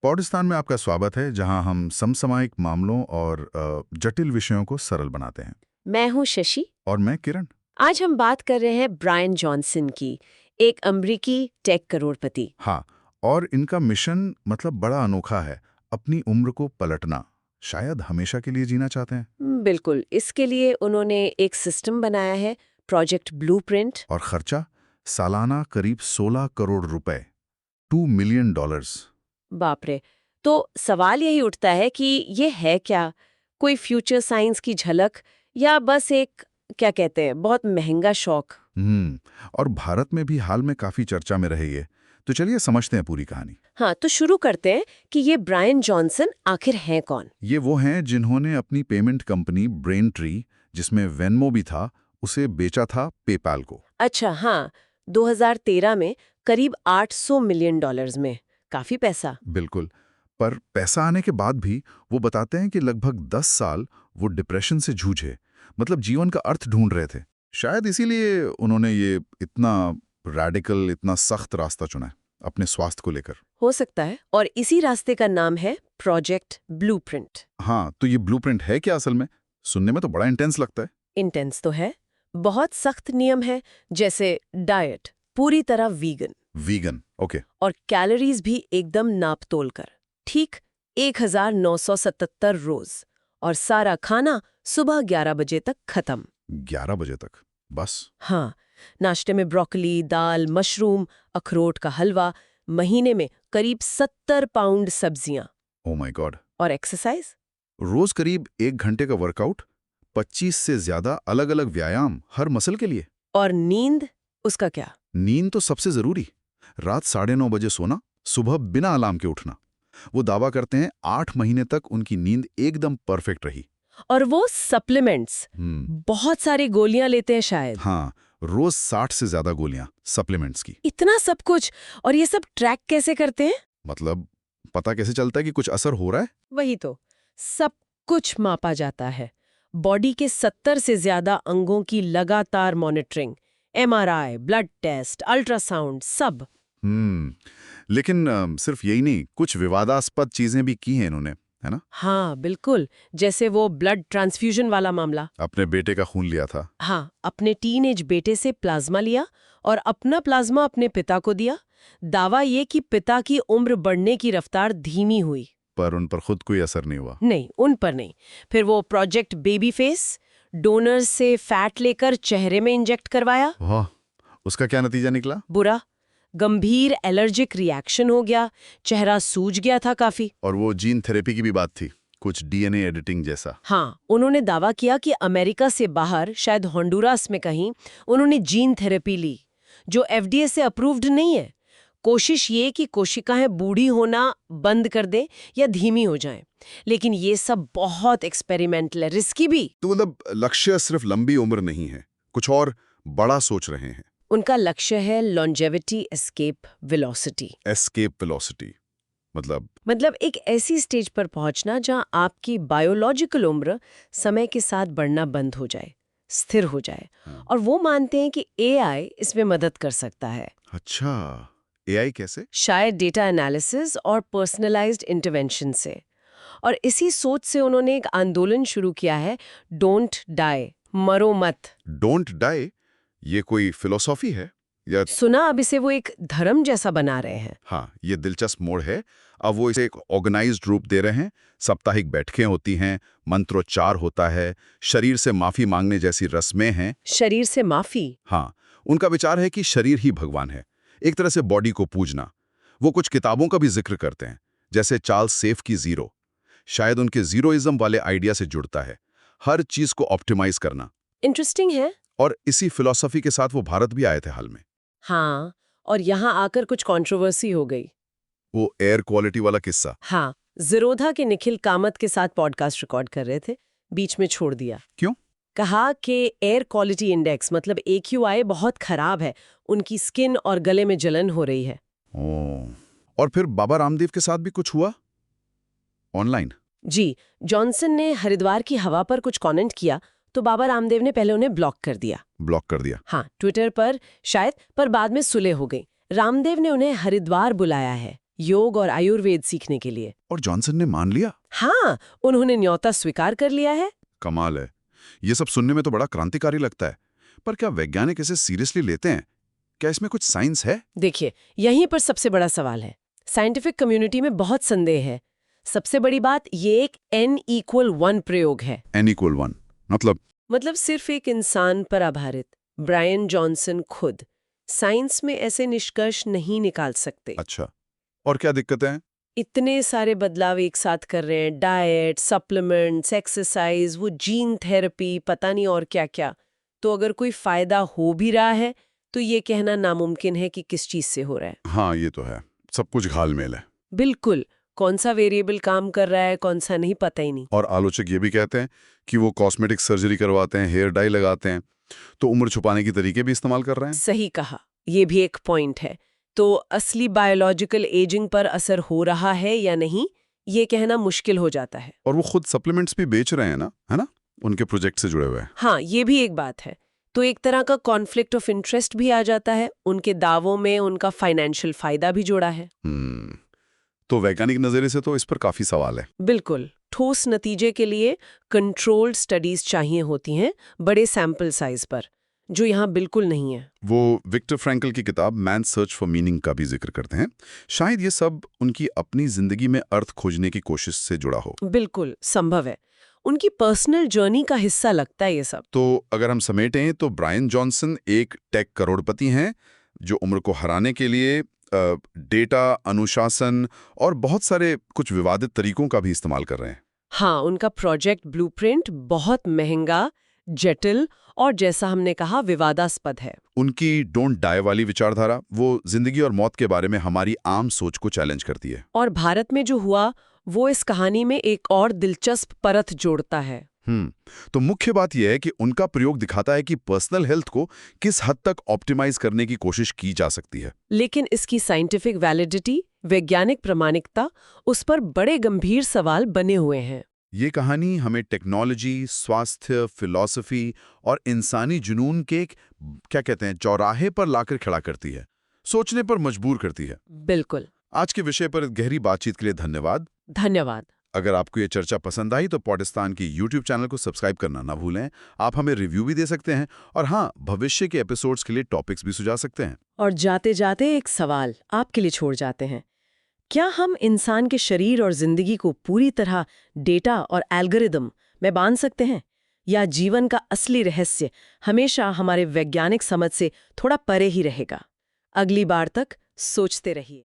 Podcast में आपका स्वागत है, जहां हम समसामयिक मामलों और जटिल विषयों को सरल बनाते हैं। मैं हूँ शशि। और मैं किरण। आज हम बात कर रहे हैं ब्रायन जॉनसन की, एक अमेरिकी टेक करोड़पति। हाँ, और इनका मिशन मतलब बड़ा अनोखा है, अपनी उम्र को पलटना। शायद हमेशा के लिए जीना चाहते हैं। बिल्कुल, इसके लिए उन्होंने एक सिस्टम बनाया है, प्रोजेक्ट ब्लूप्रिंट। और खर्चा सालाना करीब 16 करोड़ रुपए, $2 मिलियन। बाप रे। तो सवाल यही उठता है कि ये है क्या, कोई फ्यूचर साइंस की झलक या बस एक, क्या कहते हैं, बहुत महंगा शौक। और भारत में भी हाल में काफी चर्चा में रही है। तो चलिए समझते हैं पूरी कहानी। हाँ, तो शुरू करते हैं कि ये ब्रायन जॉनसन आखिर हैं कौन। ये वो हैं जिन्होंने अपनी पेमेंट कंपनी ब्रेनट्री, जिसमें वेनमो भी था, उसे बेचा था पेपाल को। अच्छा, हाँ, 2013 में करीब $800 मिलियन में। काफी पैसा। बिल्कुल। पर पैसा आने के बाद भी वो बताते हैं कि लगभग 10 साल वो डिप्रेशन से जूझे, मतलब जीवन का अर्थ ढूंढ रहे थे। शायद इसीलिए उन्होंने ये इतना रैडिकल, इतना सख्त रास्ता चुना है अपने स्वास्थ्य को लेकर। हो सकता है, और इसी रास्ते का नाम है प्रोजेक्ट ब्लूप्रिंट। हाँ, तो ये ब्लूप्रिंट है क्या असल में? सुनने में तो बड़ा इंटेंस लगता है। इंटेंस तो है, बहुत सख्त नियम है, जैसे डाइट पूरी तरह वीगन, वीगन, ओके। और कैलोरीज भी एकदम नाप तोल कर, ठीक 1977 रोज, और सारा खाना सुबह 11 बजे तक खत्म। 11 बजे तक बस? हाँ, नाश्ते में ब्रोकली, दाल, मशरूम, अखरोट का हलवा, महीने में करीब 70 पाउंड सब्जियां। Oh my God. और एक्सरसाइज रोज करीब 1 घंटे का वर्कआउट, 25 से ज्यादा अलग अलग व्यायाम हर मसल के लिए। और नींद, उसका क्या? नींद तो सबसे जरूरी। रात 9:30 बजे सोना, सुबह बिना अलार्म के उठना। वो दावा करते हैं 8 महीने तक उनकी नींद एकदम परफेक्ट रही। और वो सप्लीमेंट्स, बहुत सारी गोलियां लेते हैं शायद। हाँ, रोज 60 से ज्यादा गोलियां सप्लीमेंट्स की। इतना सब कुछ, और ये सब ट्रैक कैसे करते हैं? मतलब पता कैसे चलता है कि कुछ असर हो रहा है? वही तो, सब कुछ मापा जाता है। बॉडी के 70 से ज्यादा अंगों की लगातार monitoring, MRI, blood test, ultrasound, सब। लेकिन सिर्फ यही नहीं, कुछ विवादास्पद चीजें भी की हैं इन्होंने, है ना? हाँ बिल्कुल, जैसे वो ब्लड ट्रांसफ्यूजन वाला मामला। अपने बेटे का खून लिया था। हाँ, अपने टीनेज बेटे से प्लाज्मा लिया और अपना प्लाज्मा अपने पिता को दिया। दावा ये कि पिता की उम्र बढ़ने की रफ्तार धीमी हुई। पर उन पर खुद कोई असर नहीं हुआ। नहीं, उन पर नहीं। फिर वो प्रोजेक्ट बेबी फेस, डोनर से फैट लेकर चेहरे में इंजेक्ट करवाया। वाह, उसका क्या नतीजा निकला? बुरा, गंभीर एलर्जिक रिएक्शन हो गया, चेहरा सूज गया था काफी। और वो जीन थेरेपी की भी बात थी, कुछ डीएनए एडिटिंग जैसा। हाँ, उन्होंने दावा किया कि अमेरिका से बाहर, शायद होंडुरास में कहीं, उन्होंने जीन थेरेपी ली, जो FDA से अप्रूव्ड नहीं है। कोशिश ये कि कोशिकाएं बूढ़ी होना बंद कर दें या धीमी हो जाएं। लेकिन ये सब बहुत एक्सपेरिमेंटल है, रिस्की भी। तो मतलब लक्ष्य सिर्फ लंबी उम्र नहीं है, कुछ और बड़ा सोच रहे हैं। उनका लक्ष्य है longevity escape velocity. Escape velocity मतलब एक ऐसी स्टेज पर पहुंचना जहां आपकी बायोलॉजिकल उम्र समय के साथ बढ़ना बंद हो जाए, स्थिर हो जाए। और वो मानते हैं कि AI इसमें मदद कर सकता है। अच्छा, एआई कैसे? शायद डेटा एनालिसिस और पर्सनलाइज्ड इंटरवेंशन से। और इसी सोच से उन्होंने एक आंदोलन शुरू किया है, डोंट डाई, मरो मत। डोंट डाई, ये कोई फिलोसॉफी है या? सुना, अब इसे वो एक धर्म जैसा बना रहे हैं। हाँ, ये दिलचस्प मोड़ है। अब वो इसे एक ऑर्गेनाइज्ड रूप दे रहे हैं। साप्ताहिक बैठकें होती हैं, मंत्रोच्चार होता है, शरीर से माफी मांगने जैसी रस्में हैं। शरीर से माफी? हाँ, उनका विचार है कि शरीर ही भगवान है, एक तरह से बॉडी को पूजना। वो कुछ किताबों का भी जिक्र करते हैं, जैसे चार्ल्स सेफ की जीरो। शायद उनके जीरोइज्म वाले आइडिया से जुड़ता है, हर चीज को ऑप्टिमाइज करना। इंटरेस्टिंग है। और इसी फिलॉसफी के साथ वो भारत भी आए थे हाल में। हाँ, और यहाँ आकर कुछ कंट्रोवर्सी हो गई। वो एयर क्वालिटी वाला किस्सा। हाँ, ज़िरोधा के निखिल कामत के साथ पॉडकास्ट रिकॉर्ड कर रहे थे, बीच में छोड़ दिया। क्यों? कहा कि एयर क्वालिटी इंडेक्स मतलब AQI बहुत खराब है, उनकी स्किन और गले में जलन हो रही है। और फिर बाबा रामदेव के साथ भी कुछ हुआ ऑनलाइन? जी, जॉनसन ने हरिद्वार की हवा पर कुछ कमेंट किया, तो बाबा रामदेव ने पहले उन्हें ब्लॉक कर दिया। ब्लॉक कर दिया? हाँ, ट्विटर पर शायद, पर बाद में सुलह हो गई। रामदेव ने उन्हें हरिद्वार बुलाया है, योग और आयुर्वेद सीखने के लिए। और जॉनसन ने मान लिया? हाँ, उन्होंने न्योता स्वीकार कर लिया है। कमाल है। ये सब सुनने में तो बड़ा क्रांतिकारी लगता है, पर क्या वैज्ञानिक इसे सीरियसली लेते हैं? क्या इसमें कुछ साइंस है? देखिए, यहीं पर सबसे बड़ा सवाल है। साइंटिफिक कम्युनिटी में बहुत संदेह है। सबसे बड़ी बात, ये एक N=1 प्रयोग है। N=1 मतलब सिर्फ एक इंसान पर आधारित। ब्रायन जॉनसन खुद साइंस में ऐसे निष्कर्ष नहीं निकाल सकते। अच्छा, और क्या दिक्कतें हैं? इतने सारे बदलाव एक साथ कर रहे हैं, डाइट, सप्लीमेंट्स, एक्सरसाइज, वो जीन थेरेपी, पता नहीं और क्या-क्या। तो अगर कोई फायदा हो भी रहा है तो ये कहना नामुमकिन है कि किस चीज से हो रहा है। हाँ, ये तो है। सब कुछ घालमेल है। बिल्कुल, कौन सा वेरिएबल काम कर रहा है, कौन सा नहीं, पता ही नहीं। और आलोचक ये भी कहते हैं कि वो कॉस्मेटिक सर्जरी करवाते हैं, हेयर डाई लगाते हैं, तो उम्र छुपाने के तरीके भी इस्तेमाल कर रहे हैं। सही कहा, ये भी एक पॉइंट है। तो असली बायोलॉजिकल एजिंग पर असर हो रहा है या नहीं, ये कहना मुश्किल हो जाता है। और वो खुद सप्लीमेंट्स भी बेच रहे हैं ना, है ना? उनके प्रोजेक्ट से जुड़े हुए हैं। हाँ, ये भी एक बात है। तो एक तरह का कॉन्फ्लिक्ट ऑफ इंटरेस्ट भी आ जाता है। उनके दावों में उनका फाइनेंशियल फायदा भी जोड़ा है। तो वैज्ञानिक नजरिए से तो इस पर काफी सवाल है। बिल्कुल, ठोस नतीजे के लिए कंट्रोल्ड स्टडीज चाहिए होती हैं, बड़े सैंपल साइज पर, जो यहाँ बिल्कुल नहीं है। वो विक्टर फ्रैंकल की किताब मैन सर्च फॉर मीनिंग का भी जिक्र करते हैं। शायद ये सब उनकी अपनी जिंदगी में अर्थ खोजने की कोशिश से जुड़ा हो। बिल्कुल संभव है, उनकी पर्सनल जर्नी का हिस्सा लगता है ये सब। तो अगर हम समेटें तो ब्रायन जॉनसन एक टेक करोड़पति हैं जो उम्र को हराने के लिए डेटा, अनुशासन और बहुत सारे कुछ विवादित तरीकों का भी इस्तेमाल कर रहे हैं। हाँ, उनका प्रोजेक्ट ब्लूप्रिंट बहुत महंगा, जटिल और जैसा हमने कहा विवादास्पद है। उनकी डोंट डाई वाली विचारधारा वो जिंदगी और मौत के बारे में हमारी आम सोच को चैलेंज करती है। और भारत में जो हुआ वो इस कहानी में एक और दिलचस्प परत जोड़ता है। तो मुख्य बात यह है कि उनका प्रयोग दिखाता है कि पर्सनल हेल्थ को किस हद तक ऑप्टिमाइज करने की कोशिश की जा सकती है। लेकिन इसकी साइंटिफिक वैलिडिटी, वैज्ञानिक प्रामाणिकता, उस पर बड़े गंभीर सवाल बने हुए हैं। ये कहानी हमें टेक्नोलॉजी, स्वास्थ्य, फिलॉसफी और इंसानी जुनून के एक क्या कहते हैं चौराहे पर लाकर खड़ा करती है, सोचने पर मजबूर करती है। बिल्कुल। आज के विषय पर गहरी बातचीत के लिए धन्यवाद। धन्यवाद। अगर आपको ये चर्चा पसंद आई तो पॉडकास्ट की YouTube चैनल को सब्सक्राइब करना ना भूलें। आप हमें रिव्यू भी दे सकते हैं और हाँ, भविष्य के एपिसोड्स के लिए टॉपिक्स भी सुझा सकते हैं। और जाते जाते एक सवाल आपके लिए छोड़ जाते हैं। क्या हम इंसान के शरीर और जिंदगी को पूरी तरह डेटा और एल्गोरिदम में बांध सकते हैं, या जीवन का असली रहस्य हमेशा हमारे वैज्ञानिक समझ से थोड़ा परे ही रहेगा? अगली बार तक सोचते रहिए।